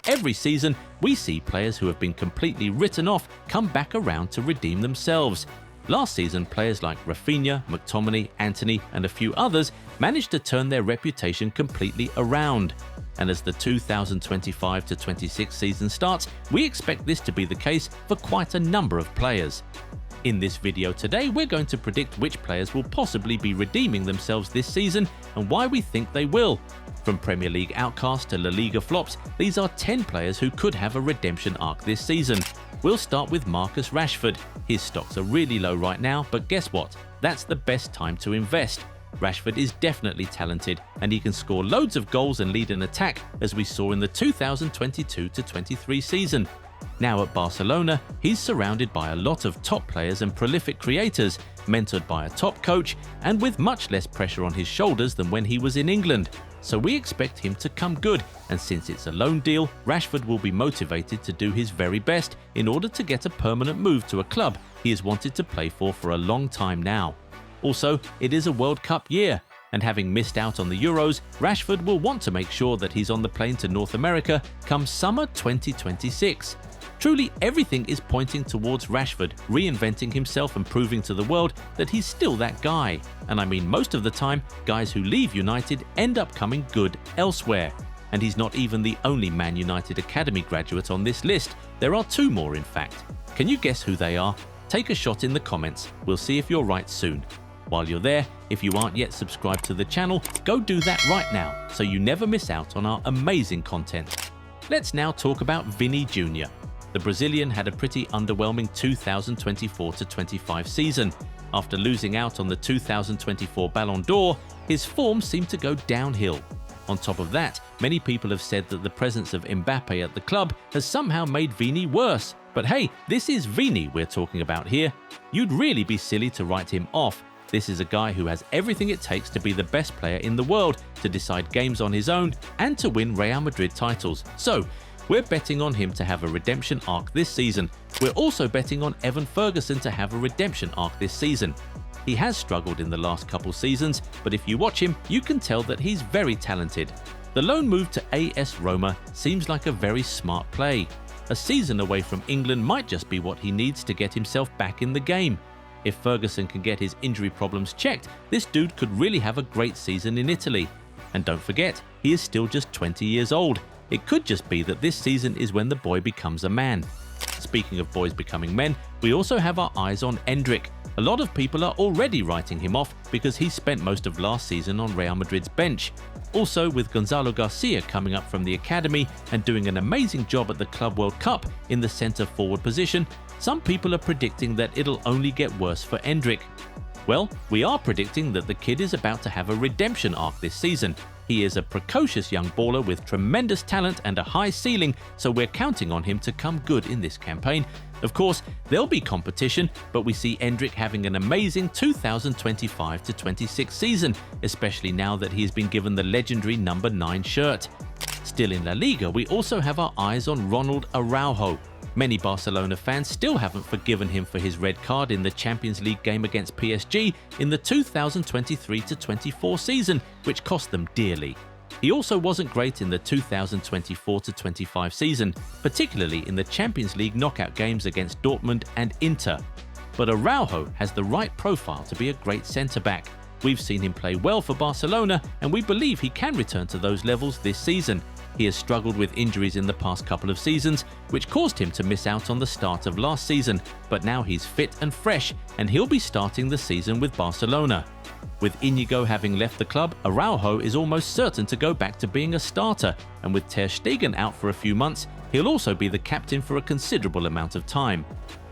every season, we see players who have been completely written off come back around to redeem themselves. Last season, players like Raphinha, McTominay, Antony, and a few others managed to turn their reputation completely around. And as the 2025-26 season starts, we expect this to be the case for quite a number of players. In this video today, we're going to predict which players will possibly be redeeming themselves this season and why we think they will. From Premier League outcasts to La Liga flops, these are 10 players who could have a redemption arc this season. We'll start with Marcus Rashford. His stocks are really low right now, but guess what? That's the best time to invest. Rashford is definitely talented, and he can score loads of goals and lead an attack, as we saw in the 2022-23 season. Now at Barcelona, he's surrounded by a lot of top players and prolific creators, mentored by a top coach, and with much less pressure on his shoulders than when he was in England. So we expect him to come good, and since it's a loan deal, Rashford will be motivated to do his very best in order to get a permanent move to a club he has wanted to play for a long time now. Also, it is a World Cup year, and having missed out on the Euros, Rashford will want to make sure that he's on the plane to North America come summer 2026. Truly, everything is pointing towards Rashford reinventing himself and proving to the world that he's still that guy. And I mean, most of the time, guys who leave United end up coming good elsewhere. And he's not even the only Man United Academy graduate on this list. There are 2 more, in fact. Can you guess who they are? Take a shot in the comments. We'll see if you're right soon. While you're there, if you aren't yet subscribed to the channel, go do that right now so you never miss out on our amazing content. Let's now talk about Vini Jr. The Brazilian had a pretty underwhelming 2024-25 season. After losing out on the 2024 Ballon d'Or, his form seemed to go downhill. On top of that, many people have said that the presence of Mbappe at the club has somehow made Vini worse. But hey, this is Vini we're talking about here. You'd really be silly to write him off. This is a guy who has everything it takes to be the best player in the world, to decide games on his own, and to win Real Madrid titles. So, we're betting on him to have a redemption arc this season. We're also betting on Evan Ferguson to have a redemption arc this season. He has struggled in the last couple seasons, but if you watch him, you can tell that he's very talented. The loan move to AS Roma seems like a very smart play. A season away from England might just be what he needs to get himself back in the game. If Ferguson can get his injury problems checked, this dude could really have a great season in Italy. And don't forget, he is still just 20 years old. It could just be that this season is when the boy becomes a man. Speaking of boys becoming men, we also have our eyes on Enrich. A lot of people are already writing him off because he spent most of last season on Real Madrid's bench. Also, with Gonzalo Garcia coming up from the academy and doing an amazing job at the Club World Cup in the centre forward position, some people are predicting that it'll only get worse for Enrich. Well, we are predicting that the kid is about to have a redemption arc this season. He is a precocious young baller with tremendous talent and a high ceiling, so we're counting on him to come good in this campaign. Of course, there'll be competition, but we see Enrich having an amazing 2025-26 season, especially now that he has been given the legendary number 9 shirt. Still in La Liga, we also have our eyes on Ronald Araujo. Many Barcelona fans still haven't forgiven him for his red card in the Champions League game against PSG in the 2023-24 season, which cost them dearly. He also wasn't great in the 2024-25 season, particularly in the Champions League knockout games against Dortmund and Inter. But Araujo has the right profile to be a great centre-back. We've seen him play well for Barcelona, and we believe he can return to those levels this season. He has struggled with injuries in the past couple of seasons, which caused him to miss out on the start of last season, but now he's fit and fresh, and he'll be starting the season with Barcelona. With Inigo having left the club, Araujo is almost certain to go back to being a starter, and with Ter Stegen out for a few months, he'll also be the captain for a considerable amount of time.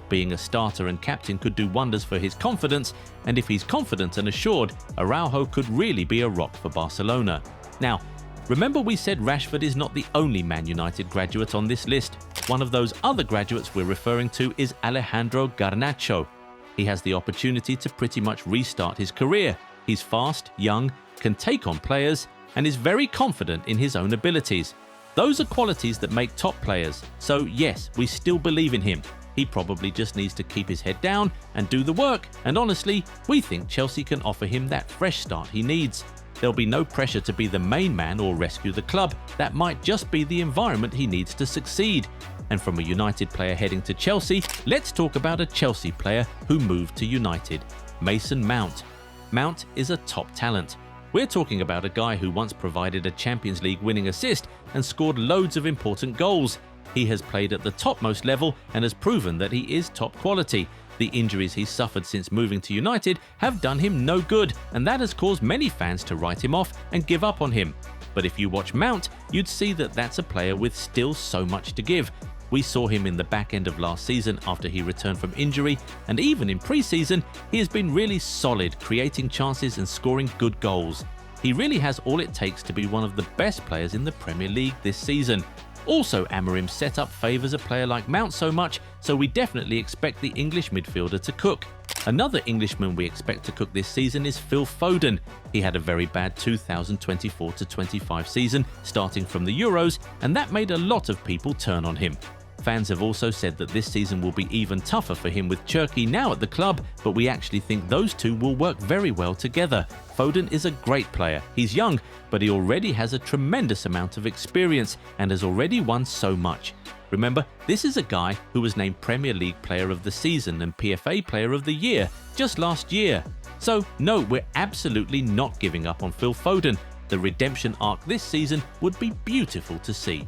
Being a starter and captain could do wonders for his confidence, and if he's confident and assured, Araujo could really be a rock for Barcelona. Now, remember we said Rashford is not the only Man United graduate on this list. One of those other graduates we're referring to is Alejandro Garnacho. He has the opportunity to pretty much restart his career. He's fast, young, can take on players, and is very confident in his own abilities. Those are qualities that make top players, so yes, we still believe in him. He probably just needs to keep his head down and do the work, and honestly, we think Chelsea can offer him that fresh start he needs. There'll be no pressure to be the main man or rescue the club. That might just be the environment he needs to succeed. And from a United player heading to Chelsea, let's talk about a Chelsea player who moved to United, Mason Mount. Mount is a top talent. We're talking about a guy who once provided a Champions League winning assist and scored loads of important goals. He has played at the topmost level and has proven that he is top quality. The injuries he's suffered since moving to United have done him no good, and that has caused many fans to write him off and give up on him. But if you watch Mount, you'd see that that's a player with still so much to give. We saw him in the back end of last season after he returned from injury, and even in pre-season, he has been really solid, creating chances and scoring good goals. He really has all it takes to be one of the best players in the Premier League this season. Also, Amorim's setup favours a player like Mount so much, so we definitely expect the English midfielder to cook. Another Englishman we expect to cook this season is Phil Foden. He had a very bad 2024-25 season, starting from the Euros, and that made a lot of people turn on him. Fans have also said that this season will be even tougher for him with Xeraky now at the club, but we actually think those two will work very well together. Foden is a great player. He's young, but he already has a tremendous amount of experience and has already won so much. Remember, this is a guy who was named Premier League Player of the Season and PFA Player of the Year just last year. So no, we're absolutely not giving up on Phil Foden. The redemption arc this season would be beautiful to see.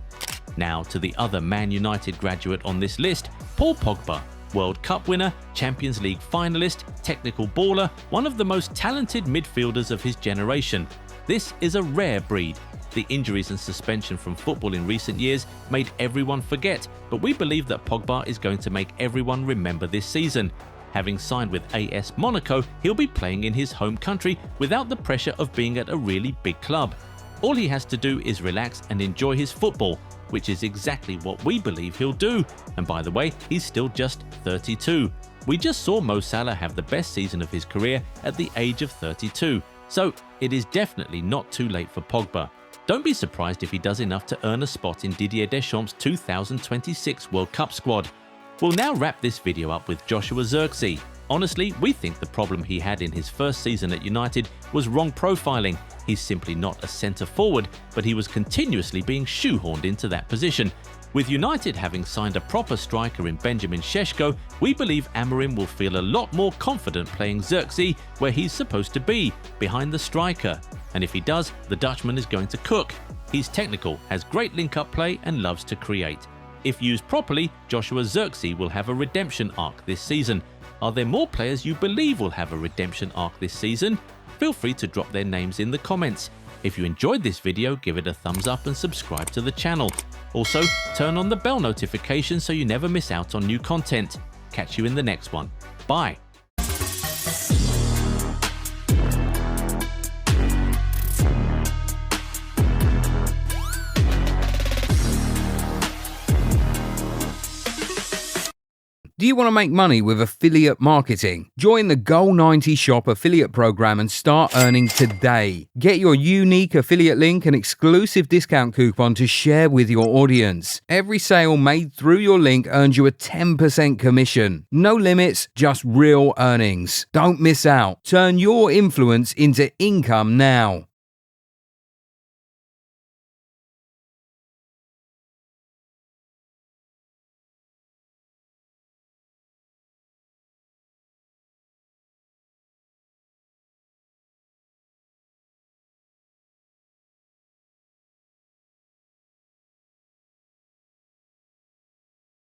Now to the other Man United graduate on this list, Paul Pogba. World Cup winner, Champions League finalist, technical baller, one of the most talented midfielders of his generation. This is a rare breed. The injuries and suspension from football in recent years made everyone forget, but we believe that Pogba is going to make everyone remember this season. Having signed with AS Monaco, he'll be playing in his home country without the pressure of being at a really big club. All he has to do is relax and enjoy his football, which is exactly what we believe he'll do. And by the way, he's still just 32. We just saw Mo Salah have the best season of his career at the age of 32. So it is definitely not too late for Pogba. Don't be surprised if he does enough to earn a spot in Didier Deschamps' 2026 World Cup squad. We'll now wrap this video up with Joshua Xeraky. Honestly, we think the problem he had in his first season at United was wrong profiling. He's simply not a centre forward, but he was continuously being shoehorned into that position. With United having signed a proper striker in Benjamin Šeško, we believe Amorim will feel a lot more confident playing Xeraky where he's supposed to be, behind the striker. And if he does, the Dutchman is going to cook. He's technical, has great link-up play and loves to create. If used properly, Joshua Xeraky will have a redemption arc this season. Are there more players you believe will have a redemption arc this season? Feel free to drop their names in the comments. If you enjoyed this video, give it a thumbs up and subscribe to the channel. Also, turn on the bell notification so you never miss out on new content. Catch you in the next one. Bye. Do you want to make money with affiliate marketing? Join the Goal90 Shop affiliate program and start earning today. Get your unique affiliate link and exclusive discount coupon to share with your audience. Every sale made through your link earns you a 10% commission. No limits, just real earnings. Don't miss out. Turn your influence into income now.